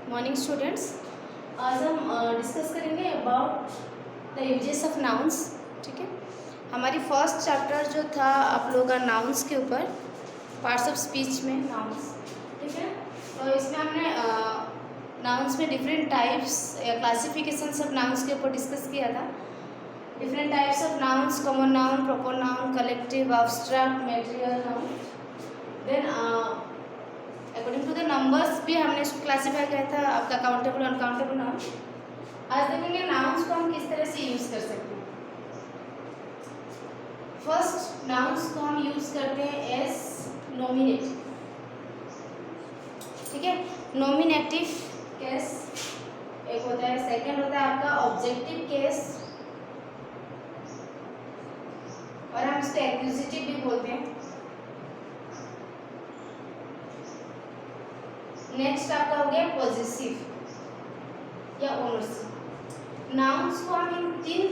Morning students. आज हम discuss करेंगे about the uses of nouns. ठीक है, हमारी फर्स्ट चैप्टर जो था आप लोगों का नाउन्स के ऊपर, पार्ट्स ऑफ स्पीच में नाउन्स। ठीक है, तो इसमें हमने नाउन्स में डिफरेंट टाइप्स या क्लासिफिकेशंस ऑफ नाउन्स के ऊपर डिस्कस किया था। Different types of nouns, common noun, proper noun, collective, abstract, material noun. Then according to the numbers भी हमने इसको क्लासीफाई किया था, आपका काउंटेबल और अनकाउंटेबल नाउन। आज देखेंगे नाउन्स को हम किस तरह से यूज़ कर सकते हैं। फर्स्ट, नाउन्स को हम यूज़ करते हैं एज नॉमिनेटिव। ठीक है, नॉमिनेटिव केस एक होता है। सेकंड होता है आपका ऑब्जेक्टिव केस, और हम इसको एक्यूजिटिव भी बोलते हैं। नेक्स्ट आपका हो गया पॉजेसिव या ओनरशिप। नाउन्स को हम इन तीन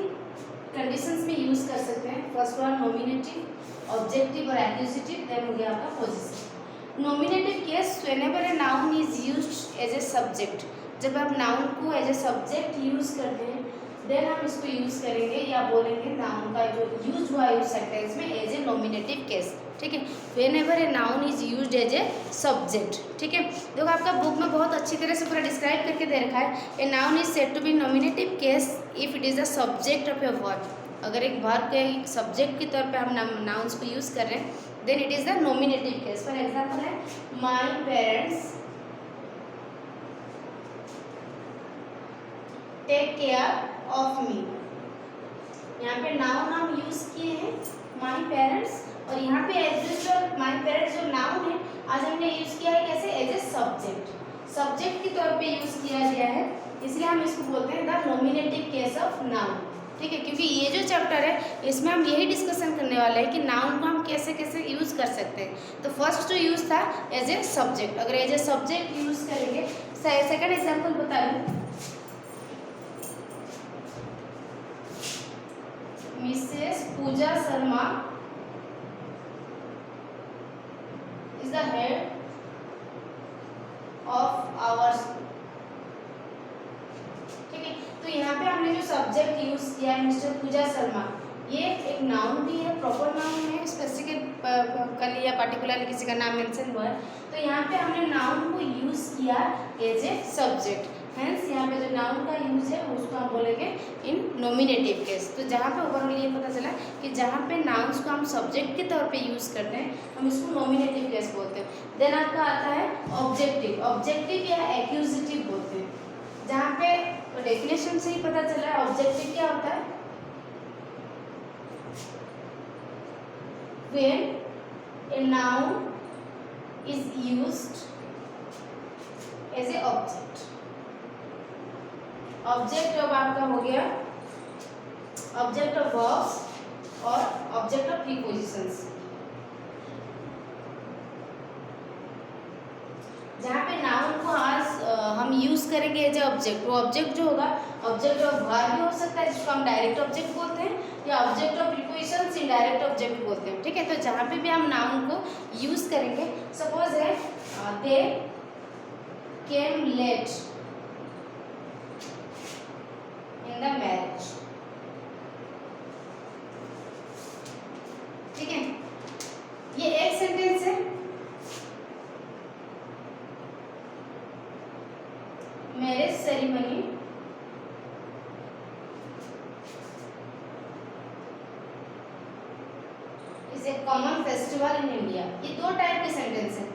कंडीशंस में यूज कर सकते हैं। फर्स्ट वन नॉमिनेटिव, ऑब्जेक्टिव और एक्यूजिटिव। देन हो गया आपका possessive. Nominative case, whenever a noun is used as a subject, जब आप नाउन को एज ए सब्जेक्ट यूज करते हैं देन हम इसको यूज करेंगे या बोलेंगे नाउन का जो यूज हुआ है उस सेंटेंस में एज ए नॉमिनेटिव केस। ठीक है, whenever a noun is used as a subject. ठीक है, देखो आपका बुक में बहुत अच्छी तरह से पूरा डिस्क्राइब करके दे रखा है। A noun is said to be nominative case if it is the subject of a verb. अगर एक वर्ब के सब्जेक्ट के तौर पे हम नाउन्स को यूज कर रहे हैं then it is the nominative case. For example है my parents take care of me. यहाँ पे नाउन हम यूज किए हैं माई पेरेंट्स, और यहाँ पे जो माई पेरेंट्स जो नाउन है आज हमने यूज किया है कैसे, एज ए सब्जेक्ट। सब्जेक्ट के तौर पे यूज किया गया है, इसलिए हम इसको बोलते हैं the nominative case of noun. ठीक है, क्योंकि ये जो चैप्टर है इसमें हम यही डिस्कशन करने वाले हैं कि नाउन को हम कैसे कैसे यूज कर सकते हैं। तो फर्स्ट जो यूज था एज ए सब्जेक्ट, अगर एज ए सब्जेक्ट यूज करेंगे। सेकंड एग्जाम्पल बता दूँ, Mrs Pooja Sharma is the head of our school। ठीक है, तो यहाँ पे हमने जो सब्जेक्ट यूज किया है मिस्टर पूजा शर्मा, ये एक नाउन भी है, प्रॉपर नाउन है, स्पेसिफिक या पार्टिकुलर किसी का नाम मेंशन हुआ है। तो यहाँ पे हमने नाउन को यूज किया एज ए सब्जेक्ट, हेंस यहाँ पे जो नाउन का यूज है उसको हम बोलेंगे इन नॉमिनेटिव केस। तो जहाँ पे ओवरऑल ये पता चला कि जहाँ पे नाउन्स को हम सब्जेक्ट के तौर पे यूज करते हैं हम इसको नॉमिनेटिव केस बोलते हैं। देन आपका आता है ऑब्जेक्टिव। ऑब्जेक्टिव या एक्यूजिटिव बोलते हैं, जहाँ पे डेफिनेशन से ही पता चला है ऑब्जेक्टिव क्या होता है, when a noun is used as a object। Object अब आपका हो गया ऑब्जेक्ट ऑफ वर्ब्स और ऑब्जेक्ट ऑफ प्रीपोजिशंस। जहाँ पे नाउन को आज हम यूज करेंगे एज ए ऑब्जेक्ट, वो ऑब्जेक्ट जो होगा ऑब्जेक्ट ऑफ वर्ब भी हो सकता है जिसको हम डायरेक्ट ऑब्जेक्ट बोलते हैं, या object of prepositions indirect object बोलते हैं। ठीक है, तो जहाँ पे भी हम नाउन को यूज करेंगे, सपोज है they came late in the marriage. ठीक है, ये एक सेंटेंस है। Marriage ceremony is a common festival in India. ये दो टाइप के सेंटेंस है।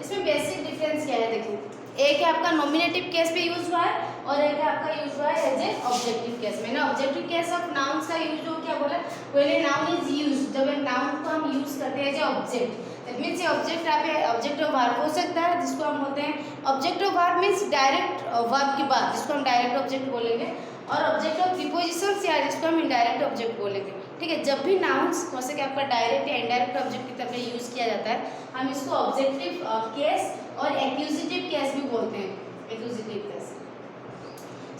इसमें बेसिक डिफरेंस क्या है देखिए, एक है आपका नॉमिनेटिव केस पे यूज हुआ है और एक है आपका यूज हुआ है एज ए ऑब्जेक्टिव केस में। ना ऑब्जेक्टिव केस ऑफ नाउन्स का यूज हो क्या बोला, when a noun is used, जब एक नाउन को हम यूज करते हैं as a object, that means ये ऑब्जेक्ट ऑब्जेक्ट ऑफ वर्ब हो सकता है जिसको हम बोलते हैं object of verb, means direct verb की बात जिसको हम डायरेक्ट ऑब्जेक्ट बोलेंगे, और ऑब्जेक्ट ऑफ प्रीपोजिशंस या जिसको हम इनडायरेक्ट ऑब्जेक्ट बोलेंगे। ठीक है, जब भी नाउन्स हो सके आपका डायरेक्ट या इनडायरेक्ट ऑब्जेक्ट की तरह यूज किया जाता है हम इसको ऑब्जेक्टिव केस और एक्यूजिटिव केस भी बोलते हैं। एक्यूजिटिव केस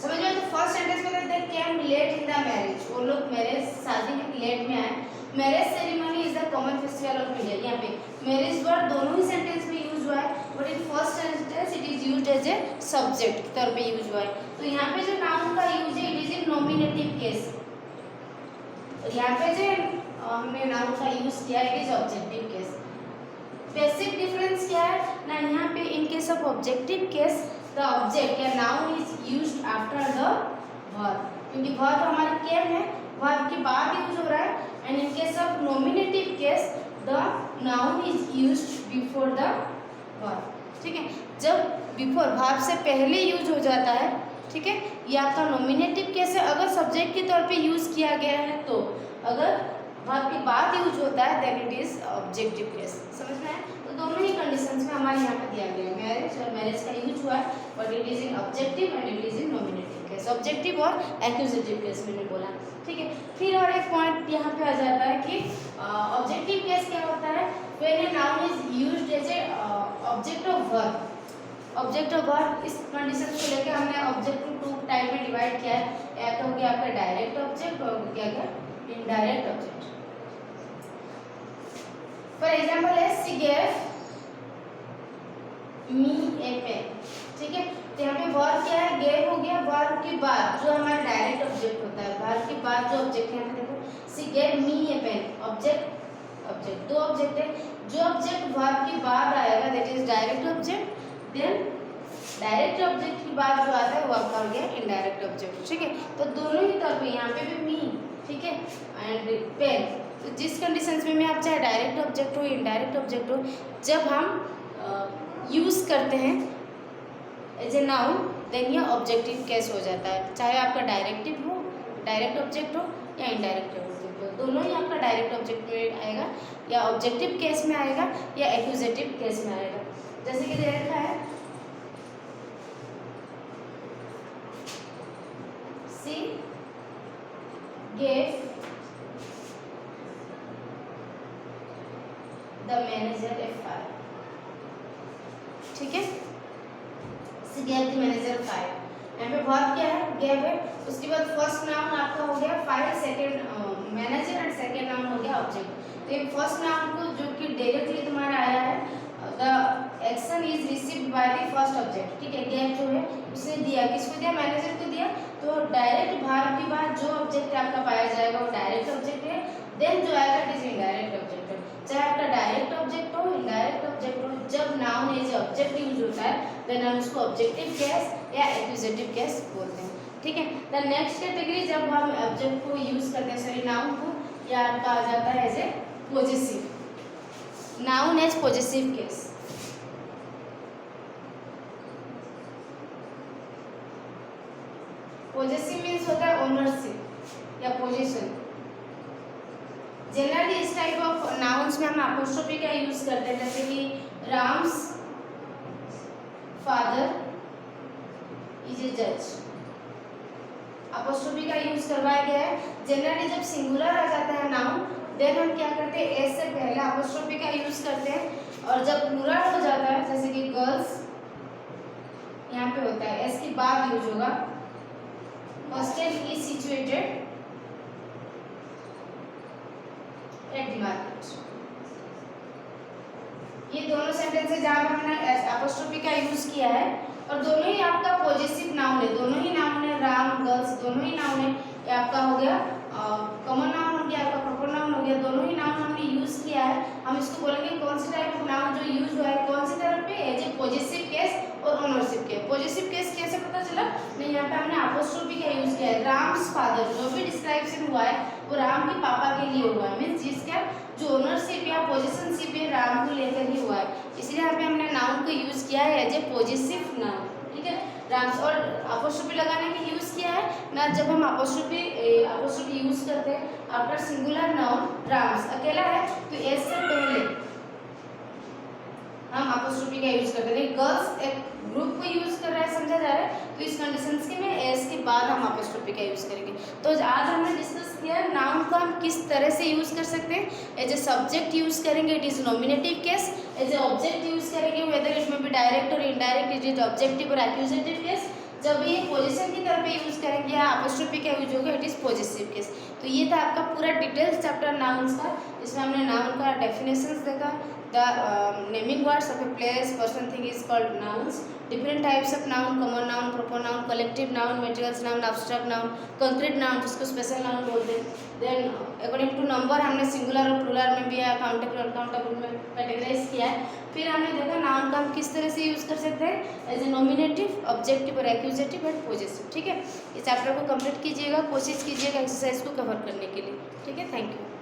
समझ में, तो फर्स्ट सेंटेंस में they came late in the marriage, वो लोग मैरिज शादी में लेट में आए। Marriage ceremony is the common festival of India. यहाँ पे मैरिज वर्ड दोनों ही सेंटेंस में यूज हुआ है, सब्जेक्ट के तौर पे यूज हुआ है। तो यहाँ पे जो नाउन का यूज है it is in nominative case, और यहाँ पे जो हमने नाउन का यूज किया it is objective case. Basic difference क्या है ना, यहाँ पे in case of objective case the object या noun is used after the verb, क्योंकि वर्ब हमारा कैन है, वर्ब के बाद यूज हो रहा है। And in case of nominative case the noun is used before the verb, ठीक है। जब बिफोर वर्ब से पहले यूज हो जाता है, ठीक है, ये आपका नॉमिनेटिव केस है। अगर सब्जेक्ट के तौर पे यूज किया गया है तो, अगर वर्ब के बाद यूज होता है then it is objective case. समझ में आया? तो दोनों ही कंडीशंस में हमारे यहाँ पे दिया गया है, मैरिज और मैरिज का यूज हुआ है, but it is in objective and it is in nominative case, objective और एक्यूजेटिव केस मैंने बोला, ठीक है। फिर और एक पॉइंट यहाँ पे आ जाता है कि ऑब्जेक्टिव केस क्या होता है, when a noun is used as a object of verb. Object of verb, इस कंडीशन को लेकर हमने ऑब्जेक्ट को 2 टाइप में डिवाइड किया है, या तो हो गया आपका डायरेक्ट ऑब्जेक्ट और क्या क्या इनडायरेक्ट ऑब्जेक्ट। फॉर एग्जांपल है she gave me a pen, ठीक है। तो यहाँ पे वर्ब क्या है, गेव हो गया, वर्ब के बाद जो हमारा डायरेक्ट ऑब्जेक्ट होता है, वर्ब के बाद जो ऑब्जेक्ट है, यहाँ पे देखो she gave me a pen, object object, दो ऑब्जेक्ट है। जो ऑब्जेक्ट वर्ब के बाद आएगा that is direct object, then direct object के बाद जो आता है वो आपका हो गया इनडायरेक्ट ऑब्जेक्ट, ठीक है। तो दोनों ही तौर पे यहाँ पे भी मी, ठीक है, एंड पेन। तो जिस कंडीशंस में आप चाहे डायरेक्ट ऑब्जेक्ट हो इनडायरेक्ट ऑब्जेक्ट हो, जब हम यूज़ करते हैं एज ए नाउन देन ये ऑब्जेक्टिव केस हो जाता है, चाहे आपका डायरेक्टिव हो, डायरेक्ट ऑब्जेक्ट हो या इनडायरेक्ट ऑब्जेक्ट हो, दोनों ही आपका डायरेक्ट ऑब्जेक्ट में आएगा या ऑब्जेक्टिव केस में आएगा या एक्यूजेटिव केस में आएगा। जैसे कि दे रखा है she gave the manager A file, ठीक है, she gave the manager file. यहाँ पे वर्ब क्या है, गेव है, उसके बाद फर्स्ट नाउन आपका हो गया file, second manager and second noun हो गया ऑब्जेक्ट। तो ये फर्स्ट नाउन को जो कि डायरेक्टली तुम्हारा आया है, the action is received by the first object, ठीक है। गेव जो है उसने दिया, किसको दिया, मैनेजर को दिया। तो डायरेक्ट वर्ब के बाद जो ऑब्जेक्ट आपका पाया जाएगा वो डायरेक्ट ऑब्जेक्ट है, देन जो आएगा इट इज इनडायरेक्ट ऑब्जेक्ट है। चाहे आपका डायरेक्ट ऑब्जेक्ट हो इनडायरेक्ट ऑब्जेक्ट हो, जब नाउन एज ऑब्जेक्ट यूज होता है देन हम उसको ऑब्जेक्टिव केस या एक्यूजेटिव केस बोलते हैं, ठीक है। द नेक्स्ट कैटेगरी जब हम ऑब्जेक्ट को यूज करते हैं, सॉरी नाउन को, या आपका आ जाता है as a possessive, noun as possessive case. Possessive means होता है ओनरशिप या पोजीशन। जनरली इस टाइप ऑफ नाउन्स में हम अपोस्ट्रोफी का यूज करते हैं, जैसे कि राम्स फादर इज ए जज, अपोस्ट्रोफी का यूज करवाया गया है। जनरली जब सिंगुलर आ जाता है नाउन देन हम क्या करते हैं, एस से पहले अपोस्ट्रोफी का यूज करते हैं, और जब प्लूरल हो जाता है जैसे कि गर्ल्स यहाँ पे होता है एस के बाद यूज होगा, hostel is situated at the market. ये दोनों सेंटेंसेस जहाँ पे हमने अपोस्ट्रोफी का यूज किया है, और दोनों ही आपका पॉजेसिव नाउन है, दोनों ही नाउन है, राम गर्ल्स दोनों ही नाउन है। ये आपका हो गया कॉमन नाउन हो गया, आपका प्रॉपर नाउन हो गया, दोनों ही नाउन हमने यूज किया है। हम इसको बोलेंगे कौन सी टाइप ऑफ नाउन जो यूज हुआ है, कौन सी तरफ पे, एज ए पॉजेसिव केस और ओनरशिप केस। पॉजेसिव केस कैसे पता चला, नहीं यहाँ पे हमने अपोस्ट्रोफी का यूज किया है। राम्स फादर जो भी डिस्क्रिप्शन हुआ है वो राम के पापा के लिए हुआ है, मीन्स जिसका जो ओनरशिप या पोजीशनशिप है राम को लेकर ही हुआ है, इसलिए यहाँ पे हमने नाउन को यूज किया है एज ए पॉजेसिव नाउन, ठीक है। राम्स और अपोस्ट्रोफी लगाने के यूज किया है ना, जब हम अपोस्ट्रोफी यूज करते हैं आफ्टर सिंगुलर नाउन राम्स अकेला है तो एस से पहले हम अपोस्ट्रोफी का यूज करते हैं। गर्ल्स एक ग्रुप को यूज कर रहा है समझा जा रहा है, तो इस कंडीशंस के में एस के बाद हम अपोस्ट्रोफी का यूज करेंगे। तो आज हमने डिस्कस किया नाउन को हम किस तरह से यूज कर सकते हैं, एज ए सब्जेक्ट यूज करेंगे it is nominative case, as a object use करेंगे whether it may be direct और इनडायरेक्ट इट इज ऑब्जेक्टिव और एक्यूजेटिव केस, जब ये पोजीशन की तरफ यूज करेंगे या अपोस्ट्रोफी का यूज होगा इट इज पॉजेसिव केस। तो ये था आपका पूरा डिटेल्स चैप्टर नाउन्स का, इसमें हमने नाउन का डेफिनेशंस देखा, the naming words of a place person thing is called nouns. Different types of noun, common noun, proper noun, collective noun, materials noun, abstract noun, concrete noun जिसको special noun बोलते हैं. Then according to number हमने singular और plural में भी है, countable और uncountable में कैटेगराइज किया है. फिर हमने देखा नाउन का हम किस तरह से यूज़ कर सकते हैं एज ए नॉमिनेटिव, ऑब्जेक्टिव और एक्यूजेटिव एंड पॉजेसिव. ठीक है, इस चैप्टर को कंप्लीट कीजिएगा, कोशिश कीजिएगा एक्सरसाइज को कवर करने के लिए. ठीक है, थैंक यू.